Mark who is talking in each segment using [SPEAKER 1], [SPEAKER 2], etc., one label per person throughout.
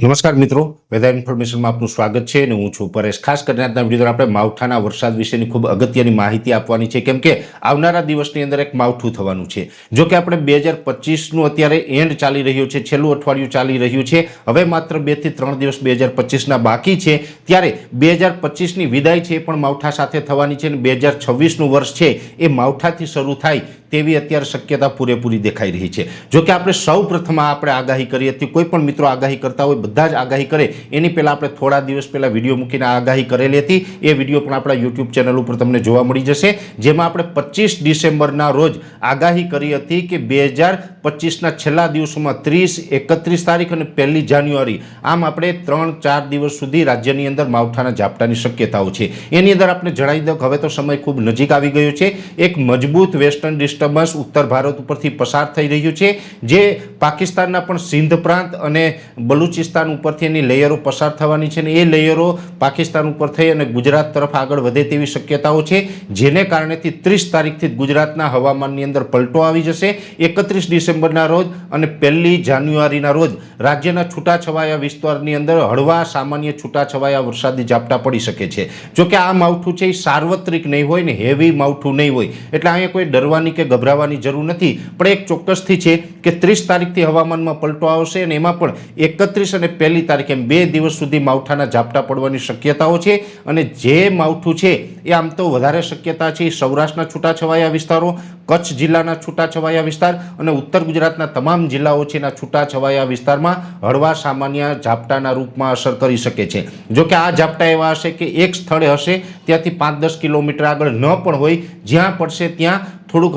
[SPEAKER 1] નમસ્કાર મિત્રો, વેધર ઇન્ફોર્મેશનમાં આપનું સ્વાગત છે અને હું છું પરેશ। ખાસ કરીને આજના વિડીયોમાં આપણે માવઠાના વરસાદ વિશેની ખૂબ અગત્યની માહિતી આપવાની છે, કેમ કે આવનારા દિવસની અંદર એક માવઠું થવાનું છે। જો કે આપણે 2025નું અત્યારે એન્ડ ચાલી રહ્યું છે, છેલ્લું અઠવાડિયું ચાલી રહ્યું છે, હવે માત્ર 2 થી 3 દિવસ 2025ના બાકી છે, ત્યારે 2025ની વિદાય છે એ પણ માવઠા સાથે થવાની છે અને 2026નું વર્ષ છે એ માવઠાથી શરૂ થાય તેવી અત્યારે શક્યતા પૂરેપૂરી દેખાઈ રહી છે। જો કે આપણે સૌ પ્રથમ આપણે આગાહી કરી હતી, કોઈ પણ મિત્રો આગાહી કરતા હોય બધા જ આગાહી કરે એની પહેલા આપણે થોડા દિવસ પહેલા વિડીયો મૂકીને આગાહી કરેલી હતી। એ વિડીયો પણ આપણા યુટ્યુબ ચેનલ ઉપર તમને જોવા મળી જશે, જેમાં આપણે 25 ડિસેમ્બરના રોજ આગાહી કરી હતી કે 2025ના છેલ્લા દિવસોમાં 30, 31 તારીખ અને 1 જાન્યુઆરી આમ આપણે 3-4 દિવસ સુધી રાજ્યની અંદર માવઠાના ઝાપટાની શક્યતાઓ છે। એની અંદર આપણે જણાવી દઉં કે હવે તો સમય ખૂબ નજીક આવી ગયો છે। એક મજબૂત વેસ્ટર્ન ડિસ્ટર્બન્સ ઉત્તર ભારત ઉપરથી પસાર થઈ રહ્યું છે, જે પાકિસ્તાનના પણ સિંધ પ્રાંત અને બલુચિસ્તાન ઉપરથી એની લેયરો પસાર થવાની છે અને એ લેયરો પાકિસ્તાન ઉપર થઈ અને ગુજરાત તરફ આગળ વધે તેવી શક્યતાઓ છે, જેને કારણેથી 30 તારીખથી ગુજરાતના હવામાનની અંદર પલટો આવી જશે। 31 ડિસેમ્બરના રોજ અને 1 જાન્યુઆરીના રોજ રાજ્યના છૂટાછવાયા વિસ્તારની અંદર હળવા સામાન્ય છૂટાછવાયા વરસાદી ઝાપટા પડી શકે છે। જો કે આ માવઠું છે એ સાર્વત્રિક નહીં હોય ને હેવી માવઠું નહીં હોય, એટલે અહીંયા કોઈ ડરવાની કે ગભરાવાની જરૂર નથી, પણ એક ચોક્કસથી છે કે 30 તારીખથી હવામાનમાં પલટો આવશે અને એમાં પણ 31 અને 1 તારીખ એમ 2 દિવસ સુધી માવઠાના ઝાપટા પડવાની શક્યતાઓ છે। અને જે માવઠું છે એ આમ તો વધારે શક્યતા છે સૌરાષ્ટ્રના છૂટાછવાયા વિસ્તારો, કચ્છ જિલ્લાના છૂટાછવાયા વિસ્તાર અને ઉત્તર ગુજરાતના તમામ જિલ્લાઓ છે એના છૂટાછવાયા વિસ્તારમાં હળવા સામાન્ય ઝાપટાના રૂપમાં અસર કરી શકે છે। જો કે આ ઝાપટા એવા હશે કે એક સ્થળે હશે ત્યાંથી 5-10 કિલોમીટર આગળ ન પણ હોય, જ્યાં પડશે ત્યાં થોડુંક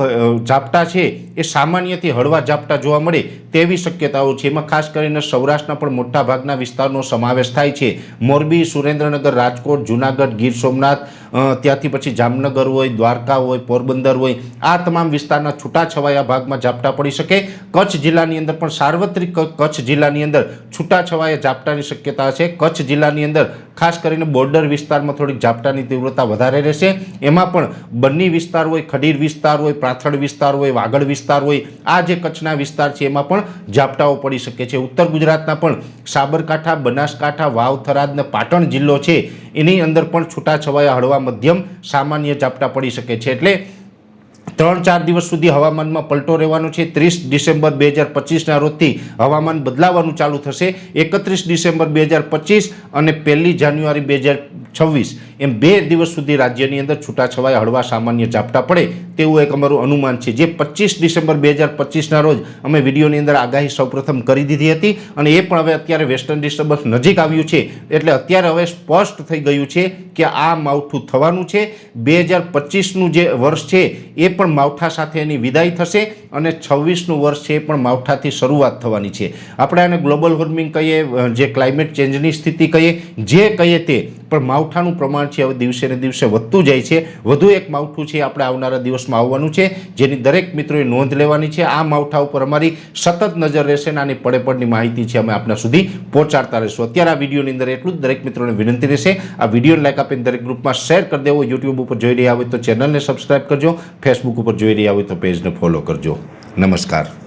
[SPEAKER 1] ઝાપટા છે એ સામાન્યથી હળવા ઝાપટા જોવા મળે તેવી શક્યતાઓ છે। એમાં ખાસ કરીને સૌરાષ્ટ્રના પણ મોટા ભાગના વિસ્તારનો સમાવેશ થાય છે। મોરબી, સુરેન્દ્રનગર, રાજકોટ, જૂનાગઢ, ગીર સોમનાથ, ત્યાંથી પછી જામનગર હોય, દ્વારકા હોય, પોરબંદર હોય, આ તમામ વિસ્તારના છૂટાછવાયા ભાગમાં ઝાપટા પડી શકે। કચ્છ જિલ્લાની અંદર પણ સાર્વત્રિક કચ્છ જિલ્લાની અંદર છૂટાછવાયા ઝાપટાની શક્યતા છે। કચ્છ જિલ્લાની અંદર ખાસ કરીને બોર્ડર વિસ્તારમાં થોડીક ઝાપટાની તીવ્રતા વધારે રહેશે। એમાં પણ બન્ની વિસ્તાર હોય, ખડીર વિસ્તાર હોય, પ્રાંથળ વિસ્તાર હોય, વાગડ વિસ્તાર હોય, આ જે કચ્છના વિસ્તાર છે એમાં પણ ઝાપટાઓ પડી શકે છે। ઉત્તર ગુજરાતના પણ સાબરકાંઠા, બનાસકાંઠા, વાવ, થરાદ અને પાટણ જિલ્લો છે એની અંદર પણ છૂટાછવાયા હળવા મધ્યમ સામાન્ય ઝાપટા પડી શકે છે। એટલે 3-4 દિવસ સુધી હવામાનમાં પલટો રહેવાનો છે। 30 ડિસેમ્બર 2025ના રોજથી હવામાન બદલાવાનું ચાલુ થશે। 31 ડિસેમ્બર 2025 અને 1 જાન્યુઆરી 2026 એમ 2 દિવસ સુધી રાજ્યની અંદર છૂટાછવાયા હળવા સામાન્ય ઝાપટા પડે તેવું એક અમારું અનુમાન છે, જે 25 ડિસેમ્બર 2025ના રોજ અમે વિડીયોની અંદર આગાહી સૌપ્રથમ કરી દીધી હતી અને એ પણ હવે અત્યારે વેસ્ટર્ન ડિસ્ટર્બન્સ નજીક આવ્યું છે, એટલે અત્યારે હવે સ્પષ્ટ થઈ ગયું છે કે આ માવઠું થવાનું છે। 2025નું જે વર્ષ છે એ પણ માવઠા સાથે એની વિદાય થશે અને 26નું વર્ષ છે એ પણ માવઠાથી શરૂઆત થવાની છે। આપણે આને ગ્લોબલ વોર્મિંગ કહીએ, જે ક્લાઇમેટ ચેન્જની સ્થિતિ કહીએ, જે કહીએ તે, પણ માવઠાનું પ્રમાણ છે હવે દિવસે ને દિવસે વધતું જાય છે। વધુ એક માવઠું છે આપણે આવનારા દિવસમાં આવવાનું છે, જેની દરેક મિત્રોએ નોંધ લેવાની છે। આ માવઠા ઉપર અમારી સતત નજર રહેશે અને આની પડેપડની માહિતી છે અમે આપના સુધી પહોંચાડતા રહીશું। અત્યારે આ વિડીયોની અંદર એટલું જ દરેક મિત્રોને વિનંતી રહેશે, આ વિડીયોને લાઈક આપીને દરેક ગ્રુપમાં શેર કરી દેવો। યુટ્યુબ ઉપર જોઈ રહ્યા હોય તો ચેનલને સબસ્ક્રાઈબ કરજો, ફેસબુક ઉપર જોઈ રહ્યા હોય તો પેજને ફોલો કરજો। નમસ્કાર।